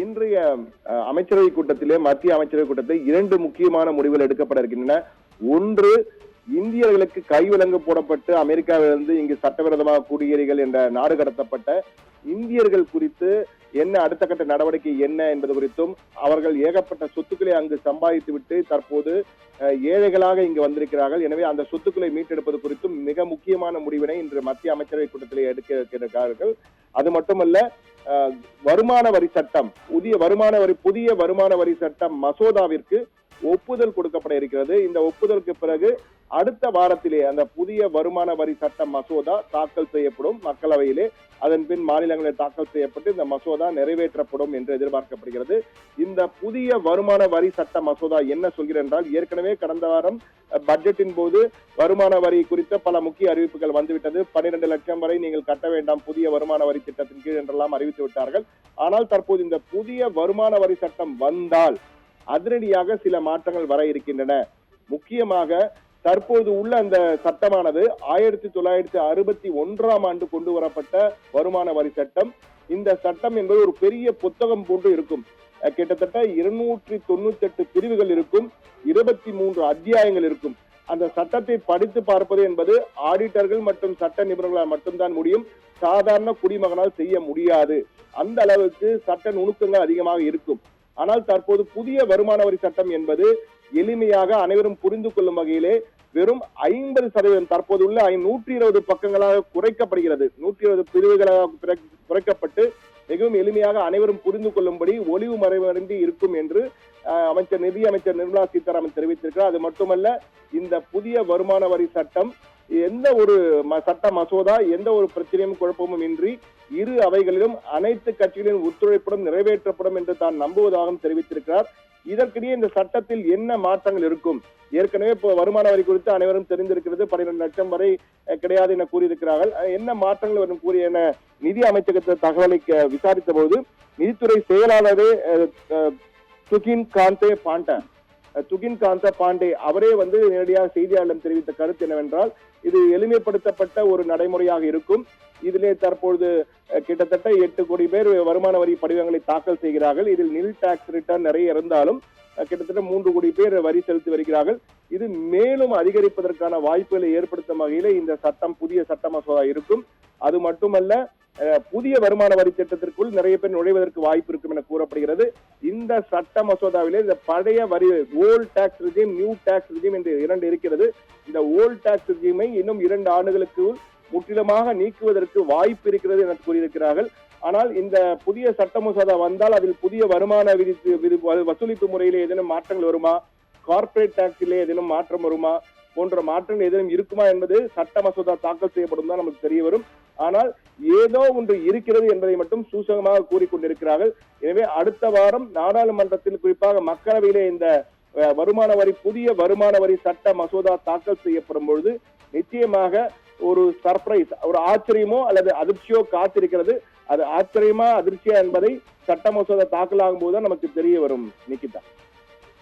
இன்றைய அமைச்சரவை கூட்டத்திலே மத்திய அமைச்சரவை கூட்டத்தில் 2 முக்கியமான முடிவுகள் எடுக்கப்பட இருக்கின்றன. ஒன்று, இந்தியர்களுக்கு கைவிலங்கு போடப்பட்டு அமெரிக்காவிலிருந்து இங்கு சட்டவிரோதமாக குடியேறிகள் என்ற நாடு கடத்தப்பட்ட இந்தியர்கள் குறித்து என்ன அடுத்த கட்ட நடவடிக்கை என்ன என்பது குறித்தும், அவர்கள் ஏகப்பட்ட சொத்துக்களை அங்கு சம்பாதித்து விட்டு தற்போது ஏழைகளாக இங்கு வந்திருக்கிறார்கள். எனவே அந்த சொத்துக்களை மீட்டெடுப்பது குறித்தும் மிக முக்கியமான முடிவினை இன்று மத்திய அமைச்சரவை கூட்டத்திலே எடுக்க இருக்கிறார்கள். அது மட்டுமல்ல, வருமான வரி சட்டம், புதிய வருமான வரி சட்டம் மசோதாவிற்கு ஒப்புதல் கொடுக்கப்பட இருக்கிறது. இந்த ஒப்புதலுக்கு பிறகு அடுத்த வாரத்திலே அந்த புதிய வருமான வரி சட்ட மசோதா தாக்கல் செய்யப்படும் மக்களவையிலே. அதன் பின் மாநிலங்களில் தாக்கல் செய்யப்பட்டு இந்த மசோதா நிறைவேற்றப்படும் என்று எதிர்பார்க்கப்படுகிறது. இந்த புதிய வருமான வரி சட்ட மசோதா என்ன சொல்கிறது என்றால், ஏற்கனவே கடந்த வாரம் பட்ஜெட்டின் போது வருமான வரி குறித்த பல முக்கிய அறிவிப்புகள் வந்துவிட்டது. 12 லட்சம் வரை நீங்கள் கட்ட வேண்டாம் புதிய வருமான வரி திட்டத்தின் கீழ் என்றெல்லாம் அறிவித்து விட்டார்கள். ஆனால் தற்போது இந்த புதிய வருமான வரி சட்டம் வந்தால் அதிரடியாக சில மாற்றங்கள் வர இருக்கின்றன. முக்கியமாக தற்போது உள்ள அந்த சட்டமானது 1961ஆம் ஆண்டு கொண்டு வரப்பட்ட வருமான வரி சட்டம். இந்த சட்டம் என்பது ஒரு பெரிய புத்தகம் போன்று இருக்கும். கிட்டத்தட்ட 298 பிரிவுகள் இருக்கும், 23 அத்தியாயங்கள் இருக்கும். அந்த சட்டத்தை படித்து பார்ப்பது என்பது ஆடிட்டர்கள் மற்றும் சட்ட நிபுணர்களால் மட்டும்தான் முடியும். சாதாரண குடிமகனால் செய்ய முடியாது. அந்த அளவுக்கு சட்ட நுணுக்கங்கள் அதிகமாக இருக்கும். ஆனால் தற்போது புதிய வருமான வரி சட்டம் என்பது எளிமையாக அனைவரும் புரிந்து கொள்ளும் வகையிலே வெறும் 50%, தற்போது உள்ள 120 பக்கங்களாக குறைக்கப்படுகிறது. 120 பிரிவுகளாக குறைக்கப்பட்டு மிகவும் எளிமையாக அனைவரும் புரிந்து கொள்ளும்படி ஒளிவு மறைவின்றி இருக்கும் என்று நிதி அமைச்சர் நிர்மலா சீதாராமன் தெரிவித்திருக்கிறார். அது மட்டுமல்ல, இந்த புதிய வருமான வரி சட்டம் எந்த ஒரு சட்ட மசோதா எந்த ஒரு பிரச்சனையும் குழப்பமும் இன்றி இரு அவைகளிலும் அனைத்து கட்சிகளின் ஒத்துழைப்புடன் நிறைவேற்றப்படும் என்று தான் நம்புவதாகவும் தெரிவித்திருக்கிறார். இதற்கிடையே இந்த சட்டத்தில் என்ன மாற்றங்கள் இருக்கும்? ஏற்கனவே இப்போ வருமான வரி குறித்து அனைவரும் தெரிந்திருக்கிறது. 12 லட்சம் வரை கிடையாது என கூறியிருக்கிறார்கள். என்ன மாற்றங்கள் வரும் கூறிய என நிதி அமைச்சகத்தை தகவலை விசாரித்த போது நிதித்துறை செயலாளரே துகின் காந்தே பாண்டே அவரே நேரடியாக செய்தியாளர்களிடம் தெரிவித்த கருத்து என்னவென்றால், இது எளிமைப்படுத்தப்பட்ட ஒரு நடைமுறையாக இருக்கும். இதிலே தற்பொழுது கிட்டத்தட்ட 8 கோடி பேர் வருமான வரி படிவங்களை தாக்கல் செய்கிறார்கள். இதில் நில் டாக்ஸ் ரிட்டர்ன் நிறைய இருந்தாலும் கிட்டத்தட்ட 3 கோடி பேர் வரி செலுத்தி வருகிறார்கள். இது மேலும் அதிகரிப்பதற்கான வாய்ப்புகளை ஏற்படுத்தும் வகையில இந்த சட்டம், புதிய சட்ட மசோதா இருக்கும். அது மட்டுமல்ல, புதிய வருமான வரி திட்டத்திற்குள் நிறைய பேர் நுழைவதற்கு வாய்ப்பு இருக்கும் என கூறப்படுகிறது. இந்த சட்ட மசோதாவிலே இந்த பழைய வரி, old tax regime, new tax regime என்று 2 இருக்கிறது. இந்த ஓல்ட் டாக்ஸ் ரிஜிமை இன்னும் 2 ஆண்டுகளுக்கு முற்றிலுமாக நீக்குவதற்கு வாய்ப்பு இருக்கிறது என கூறியிருக்கிறார்கள். ஆனால் இந்த புதிய சட்ட மசோதா வந்தால் அதில் புதிய வருமான வசூலிப்பு முறையிலே ஏதேனும் மாற்றங்கள் வருமா, கார்பரேட் டாக்ஸிலே ஏதேனும் மாற்றம் வருமா போன்ற மாற்றங்கள் ஏதேனும் இருக்குமா என்பது சட்ட மசோதா தாக்கல் செய்யப்படும் தான் நமக்கு தெரிய வரும். ஆனால் ஏதோ ஒன்று இருக்கிறது என்பதை மட்டும் சூசகமாக கூறிக்கொண்டிருக்கிறார்கள். எனவே அடுத்த வாரம் நாடாளுமன்றத்தில், குறிப்பாக மக்களவையிலே இந்த புதிய வருமான வரி சட்ட மசோதா தாக்கல் செய்யப்படும் பொழுது நிச்சயமாக ஒரு சர்ப்ரைஸ், ஒரு ஆச்சரியமோ அல்லது அதிர்ச்சியோ காத்திருக்கிறது. அது ஆச்சரியமா அதிர்ச்சியா என்பதை சட்ட மசோதா தாக்கல் ஆகும் போதுதான் நமக்கு தெரிய வரும். நிக்கிதா.